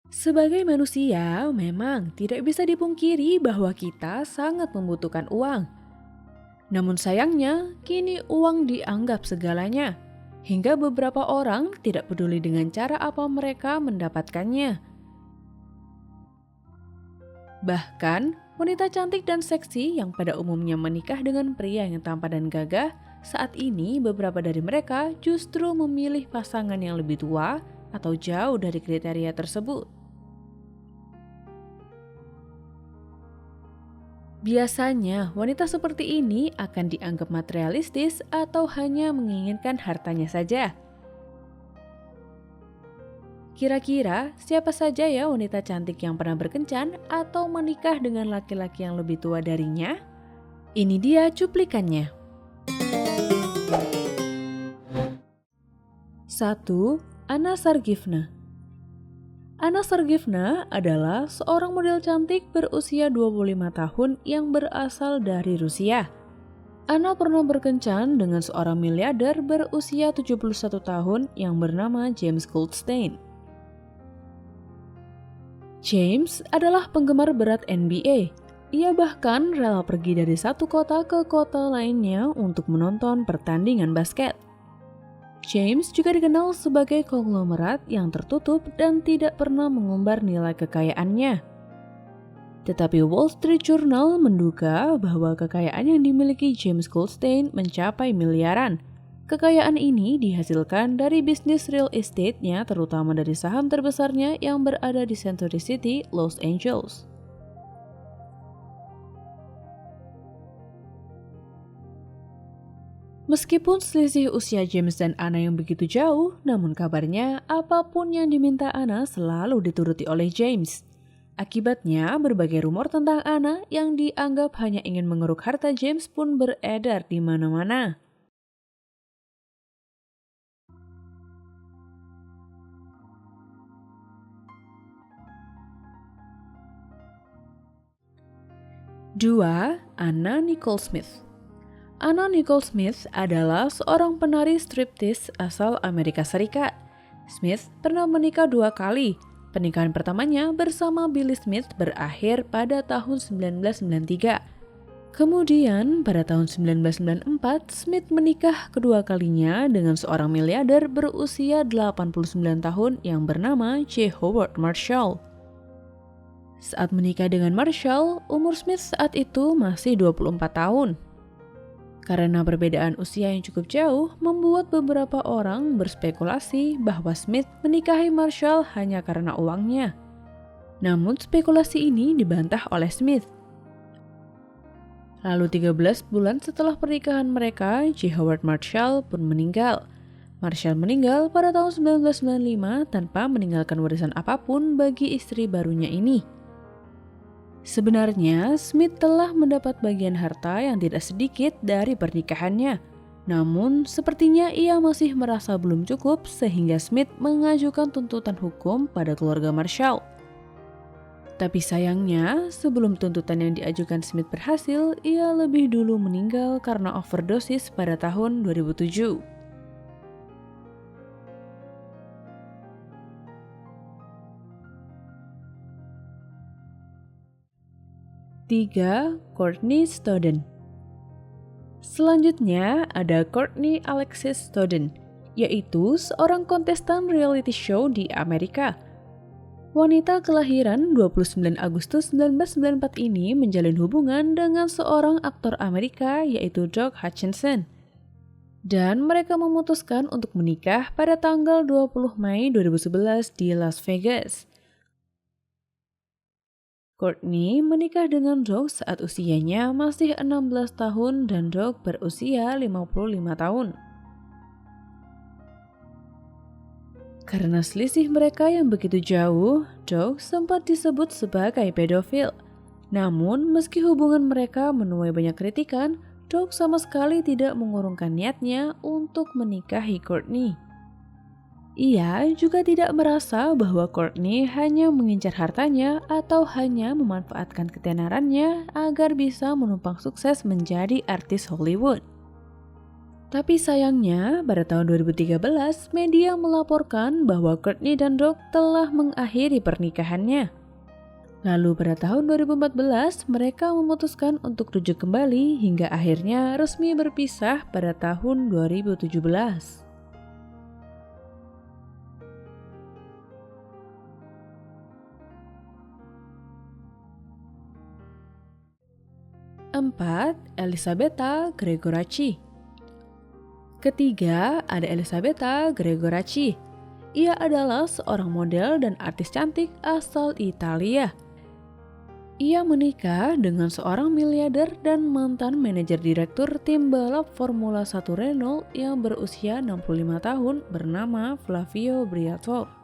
Sebagai manusia, memang tidak bisa dipungkiri bahwa kita sangat membutuhkan uang. Namun sayangnya, kini uang dianggap segalanya. Hingga beberapa orang tidak peduli dengan cara apa mereka mendapatkannya. Bahkan, wanita cantik dan seksi yang pada umumnya menikah dengan pria yang tampan dan gagah, saat ini beberapa dari mereka justru memilih pasangan yang lebih tua atau jauh dari kriteria tersebut. Biasanya, wanita seperti ini akan dianggap materialistis atau hanya menginginkan hartanya saja. Kira-kira siapa saja ya wanita cantik yang pernah berkencan atau menikah dengan laki-laki yang lebih tua darinya? Ini dia cuplikannya. 1. Anna Sargifna. Anna Sargifna adalah seorang model cantik berusia 25 tahun yang berasal dari Rusia. Anna pernah berkencan dengan seorang miliarder berusia 71 tahun yang bernama James Goldstein. James adalah penggemar berat NBA. Ia bahkan rela pergi dari satu kota ke kota lainnya untuk menonton pertandingan basket. James juga dikenal sebagai konglomerat yang tertutup dan tidak pernah mengumbar nilai kekayaannya. Tetapi Wall Street Journal menduga bahwa kekayaan yang dimiliki James Goldstein mencapai miliaran. Kekayaan ini dihasilkan dari bisnis real estate-nya, terutama dari saham terbesarnya yang berada di Century City, Los Angeles. Meskipun selisih usia James dan Anna yang begitu jauh, namun kabarnya apapun yang diminta Anna selalu dituruti oleh James. Akibatnya, berbagai rumor tentang Anna yang dianggap hanya ingin mengeruk harta James pun beredar di mana-mana. Dua, Anna Nicole Smith. Anna Nicole Smith adalah seorang penari striptease asal Amerika Serikat. Smith pernah menikah 2 kali. Pernikahan pertamanya bersama Billy Smith berakhir pada tahun 1993. Kemudian pada tahun 1994, Smith menikah kedua kalinya dengan seorang miliarder berusia 89 tahun yang bernama J. Howard Marshall. Saat menikah dengan Marshall, umur Smith saat itu masih 24 tahun. Karena perbedaan usia yang cukup jauh, membuat beberapa orang berspekulasi bahwa Smith menikahi Marshall hanya karena uangnya. Namun spekulasi ini dibantah oleh Smith. Lalu 13 bulan setelah pernikahan mereka, J. Howard Marshall pun meninggal. Marshall meninggal pada tahun 1995 tanpa meninggalkan warisan apapun bagi istri barunya ini. Sebenarnya, Smith telah mendapat bagian harta yang tidak sedikit dari pernikahannya. Namun, sepertinya ia masih merasa belum cukup sehingga Smith mengajukan tuntutan hukum pada keluarga Marshall. Tapi sayangnya, sebelum tuntutan yang diajukan Smith berhasil, ia lebih dulu meninggal karena overdosis pada tahun 2007. 3. Courtney Stodden. Selanjutnya ada Courtney Alexis Stodden, yaitu seorang kontestan reality show di Amerika. Wanita kelahiran 29 Agustus 1994 ini menjalin hubungan dengan seorang aktor Amerika yaitu Doug Hutchinson. Dan mereka memutuskan untuk menikah pada tanggal 20 Mei 2011 di Las Vegas. Courtney menikah dengan Doug saat usianya masih 16 tahun dan Doug berusia 55 tahun. Karena selisih mereka yang begitu jauh, Doug sempat disebut sebagai pedofil. Namun, meski hubungan mereka menuai banyak kritikan, Doug sama sekali tidak mengurungkan niatnya untuk menikahi Courtney. Ia juga tidak merasa bahwa Courtney hanya mengincar hartanya atau hanya memanfaatkan ketenarannya agar bisa menumpang sukses menjadi artis Hollywood. Tapi sayangnya, pada tahun 2013, media melaporkan bahwa Courtney dan Doug telah mengakhiri pernikahannya. Lalu pada tahun 2014, mereka memutuskan untuk rujuk kembali hingga akhirnya resmi berpisah pada tahun 2017. 4. Elisabetta Gregoraci. Ketiga, ada Elisabetta Gregoraci. Ia adalah seorang model dan artis cantik asal Italia. Ia menikah dengan seorang miliarder dan mantan manajer direktur tim balap Formula 1 Renault yang berusia 65 tahun bernama Flavio Briatore.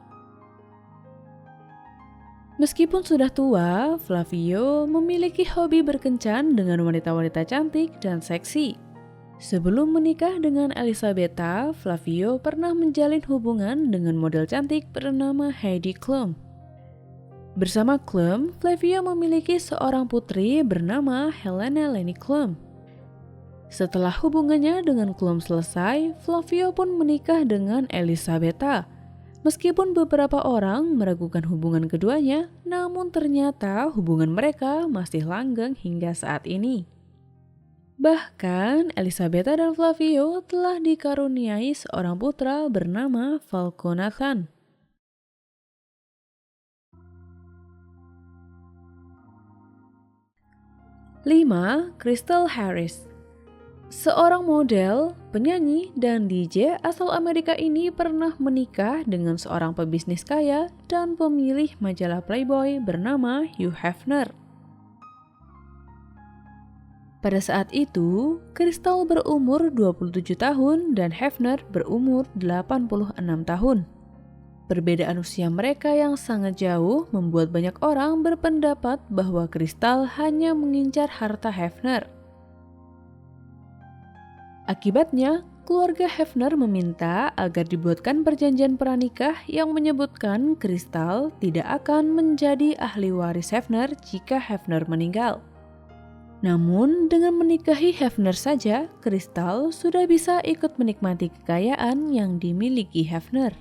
Meskipun sudah tua, Flavio memiliki hobi berkencan dengan wanita-wanita cantik dan seksi. Sebelum menikah dengan Elisabetta, Flavio pernah menjalin hubungan dengan model cantik bernama Heidi Klum. Bersama Klum, Flavio memiliki seorang putri bernama Helena Leni Klum. Setelah hubungannya dengan Klum selesai, Flavio pun menikah dengan Elisabetta. Meskipun beberapa orang meragukan hubungan keduanya, namun ternyata hubungan mereka masih langgeng hingga saat ini. Bahkan, Elisabetta dan Flavio telah dikaruniai seorang putra bernama Falco Nathan. Lima, Crystal Harris. Seorang model, penyanyi, dan DJ asal Amerika ini pernah menikah dengan seorang pebisnis kaya dan pemilik majalah Playboy bernama Hugh Hefner. Pada saat itu, Crystal berumur 27 tahun dan Hefner berumur 86 tahun. Perbedaan usia mereka yang sangat jauh membuat banyak orang berpendapat bahwa Crystal hanya mengincar harta Hefner. Akibatnya, keluarga Hefner meminta agar dibuatkan perjanjian pranikah yang menyebutkan Crystal tidak akan menjadi ahli waris Hefner jika Hefner meninggal. Namun, dengan menikahi Hefner saja, Crystal sudah bisa ikut menikmati kekayaan yang dimiliki Hefner.